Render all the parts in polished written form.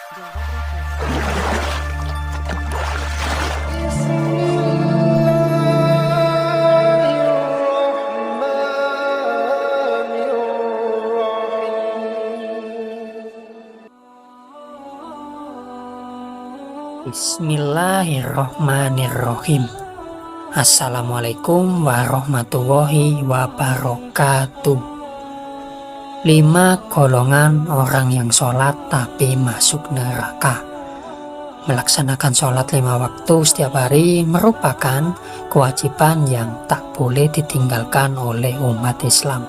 Jawa Broadcast. Bismillahirrohmanirrohim. Assalamualaikum warahmatullahi wabarakatuh. 5 golongan orang yang sholat tapi masuk neraka. Melaksanakan sholat 5 waktu setiap hari merupakan kewajiban yang tak boleh ditinggalkan oleh umat Islam.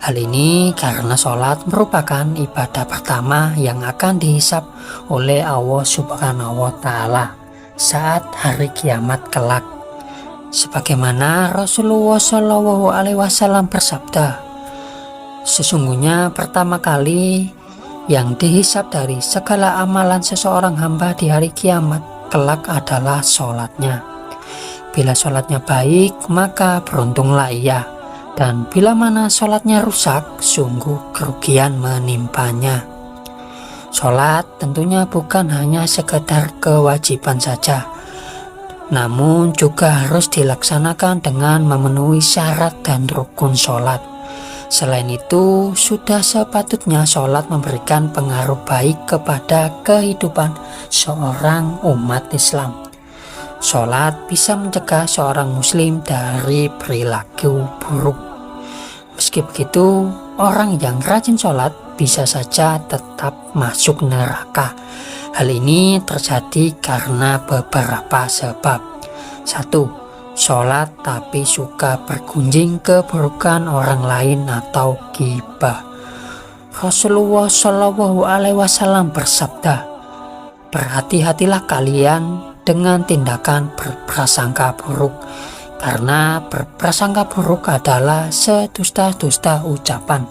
Hal ini karena sholat merupakan ibadah pertama yang akan dihisab oleh Allah Subhanahu wa Ta'ala saat hari kiamat kelak. Sebagaimana Rasulullah Shallallahu Alaihi Wasallam bersabda, sesungguhnya pertama kali yang dihisab dari segala amalan seseorang hamba di hari kiamat kelak adalah sholatnya. Bila sholatnya baik, maka beruntunglah ia. Dan bila mana sholatnya rusak, sungguh kerugian menimpanya. Sholat tentunya bukan hanya sekedar kewajiban saja, namun juga harus dilaksanakan dengan memenuhi syarat dan rukun sholat. Selain itu, sudah sepatutnya sholat memberikan pengaruh baik kepada kehidupan seorang umat Islam. Sholat bisa mencegah seorang muslim dari perilaku buruk. Meski begitu, orang yang rajin sholat bisa saja tetap masuk neraka. Hal ini terjadi karena beberapa sebab. 1. Sholat tapi suka bergunjing keburukan orang lain atau ghibah. Rasulullah Shallallahu Alaihi Wasallam bersabda, berhati-hatilah kalian dengan tindakan berprasangka buruk, karena berprasangka buruk adalah sedusta-dusta ucapan.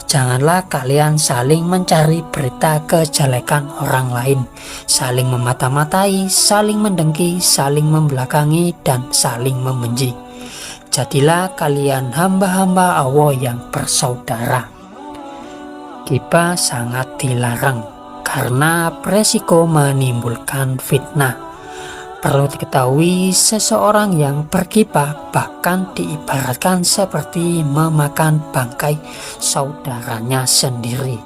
Janganlah kalian saling mencari berita kejelekan orang lain, saling memata-matai, saling mendengki, saling membelakangi, dan saling membenci. Jadilah kalian hamba-hamba Allah yang bersaudara. Ghibah sangat dilarang karena beresiko menimbulkan fitnah. Perlu diketahui, seseorang yang berghibah bahkan diibaratkan seperti memakan bangkai saudaranya sendiri.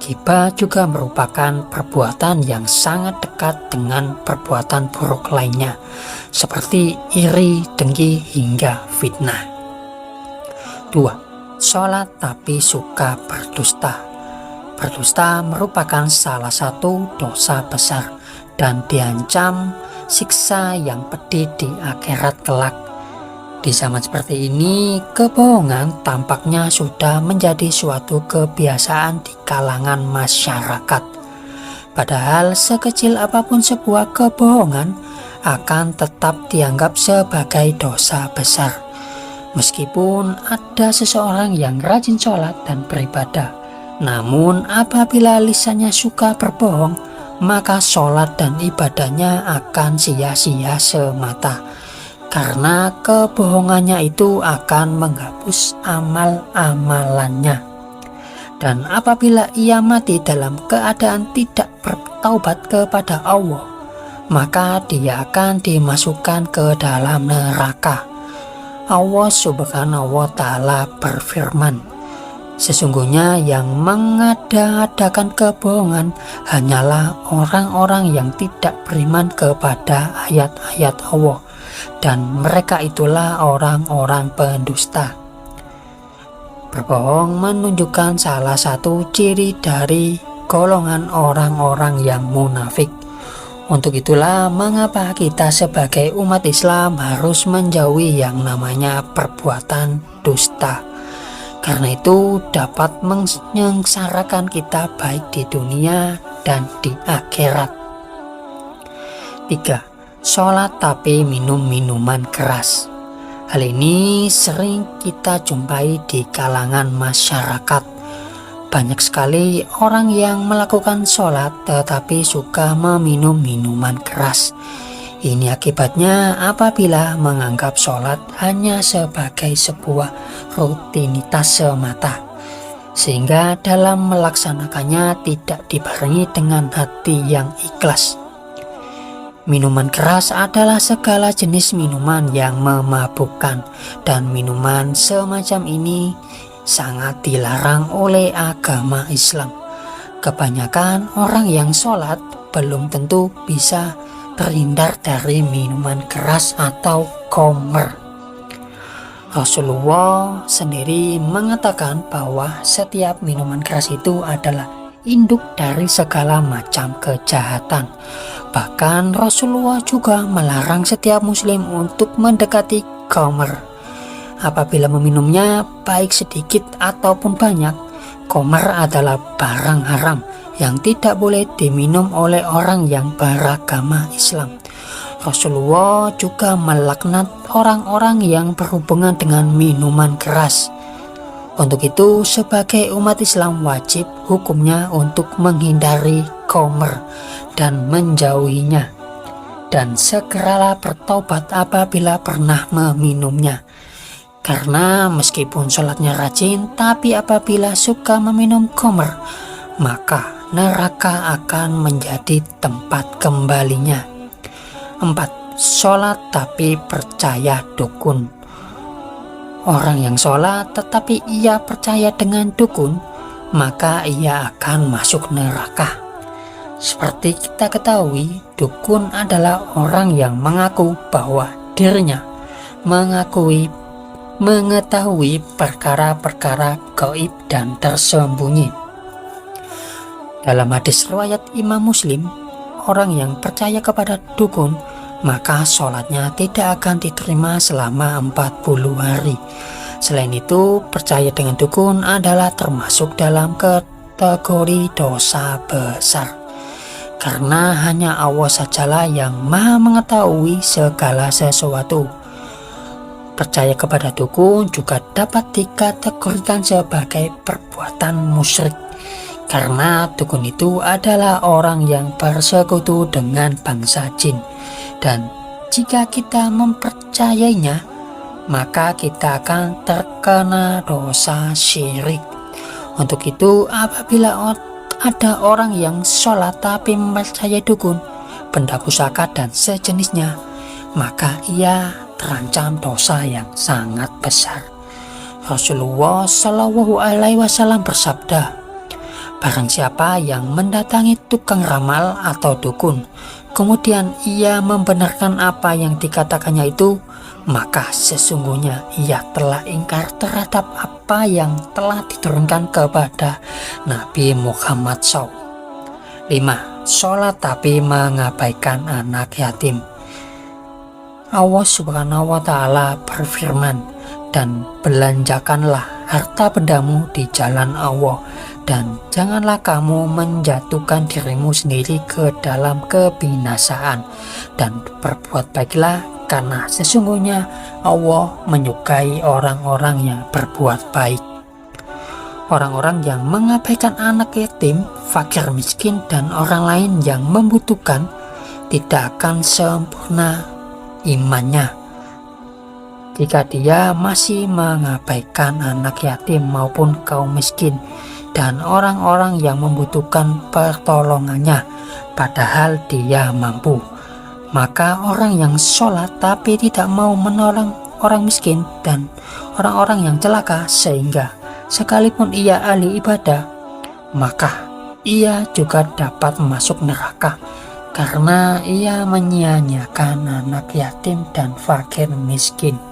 Ghibah juga merupakan perbuatan yang sangat dekat dengan perbuatan buruk lainnya, seperti iri, dengki, hingga fitnah. 2. Sholat tapi suka berdusta. Berdusta merupakan salah satu dosa besar dan diancam siksa yang pedih di akhirat kelak. Di zaman seperti ini, kebohongan tampaknya sudah menjadi suatu kebiasaan di kalangan masyarakat. Padahal sekecil apapun sebuah kebohongan akan tetap dianggap sebagai dosa besar. Meskipun ada seseorang yang rajin sholat dan beribadah, namun apabila lisannya suka berbohong, maka sholat dan ibadahnya akan sia-sia semata, karena kebohongannya itu akan menghapus amal-amalannya. Dan apabila ia mati dalam keadaan tidak bertaubat kepada Allah, maka dia akan dimasukkan ke dalam neraka. Allah Subhanahu wa Ta'ala berfirman, sesungguhnya yang mengada-adakan kebohongan hanyalah orang-orang yang tidak beriman kepada ayat-ayat Allah, dan mereka itulah orang-orang pendusta. Berbohong menunjukkan salah satu ciri dari golongan orang-orang yang munafik. Untuk itulah mengapa kita sebagai umat Islam harus menjauhi yang namanya perbuatan dusta. Karena itu dapat menyengsarakan kita baik di dunia dan di akhirat. 3. Sholat tapi minum minuman keras. Hal ini sering kita jumpai di kalangan masyarakat. Banyak sekali orang yang melakukan sholat tetapi suka meminum minuman keras. Ini akibatnya apabila menganggap sholat hanya sebagai sebuah rutinitas semata. sehingga dalam melaksanakannya tidak dibarengi dengan hati yang ikhlas. Minuman keras adalah segala jenis minuman yang memabukkan, dan minuman semacam ini sangat dilarang oleh agama Islam. Kebanyakan orang yang sholat belum tentu bisa terhindar dari minuman keras atau khamr. Rasulullah sendiri mengatakan bahwa setiap minuman keras itu adalah induk dari segala macam kejahatan. Bahkan Rasulullah juga melarang setiap muslim untuk mendekati khamr. Apabila meminumnya baik sedikit ataupun banyak, khamr adalah barang haram yang tidak boleh diminum oleh orang yang beragama Islam. Rasulullah juga melaknat orang-orang yang berhubungan dengan minuman keras. Untuk itu, sebagai umat Islam wajib hukumnya untuk menghindari khamr dan menjauhinya, dan segeralah bertobat apabila pernah meminumnya. Karena meskipun sholatnya rajin, tapi apabila suka meminum khamr, maka neraka akan menjadi tempat kembalinya. 4. Sholat tapi percaya dukun. Orang yang sholat tetapi ia percaya dengan dukun, maka ia akan masuk neraka. Seperti kita ketahui, dukun adalah orang yang mengaku bahwa dirinya mengetahui perkara-perkara gaib dan tersembunyi. Dalam hadis riwayat Imam Muslim, orang yang percaya kepada dukun, maka sholatnya tidak akan diterima selama 40 hari. Selain itu, percaya dengan dukun adalah termasuk dalam kategori dosa besar. Karena hanya Allah sajalah yang maha mengetahui segala sesuatu. Percaya kepada dukun juga dapat dikategorikan sebagai perbuatan musyrik. Karena dukun itu adalah orang yang bersekutu dengan bangsa jin. Dan jika kita mempercayainya, maka kita akan terkena dosa syirik. Untuk itu, apabila ada orang yang sholat tapi mempercayai dukun, benda pusaka dan sejenisnya, maka ia terancam dosa yang sangat besar. Rasulullah Shallallahu Alaihi Wasallam bersabda, barang siapa yang mendatangi tukang ramal atau dukun, kemudian ia membenarkan apa yang dikatakannya itu, maka sesungguhnya ia telah ingkar terhadap apa yang telah diturunkan kepada Nabi Muhammad SAW. 5. Sholat tapi mengabaikan anak yatim. Allah Subhanahu wa Ta'ala berfirman, dan belanjakanlah harta bendamu di jalan Allah, dan janganlah kamu menjatuhkan dirimu sendiri ke dalam kebinasaan, dan berbuat baiklah, karena sesungguhnya Allah menyukai orang-orang yang berbuat baik. Orang-orang yang mengabaikan anak yatim, fakir miskin, dan orang lain yang membutuhkan tidak akan sempurna imannya jika dia masih mengabaikan anak yatim maupun kaum miskin dan orang-orang yang membutuhkan pertolongannya, padahal dia mampu. Maka orang yang sholat tapi tidak mau menolong orang miskin dan orang-orang yang celaka, sehingga sekalipun ia ahli ibadah, maka ia juga dapat masuk neraka karena ia menyia-nyiakan anak yatim dan fakir miskin.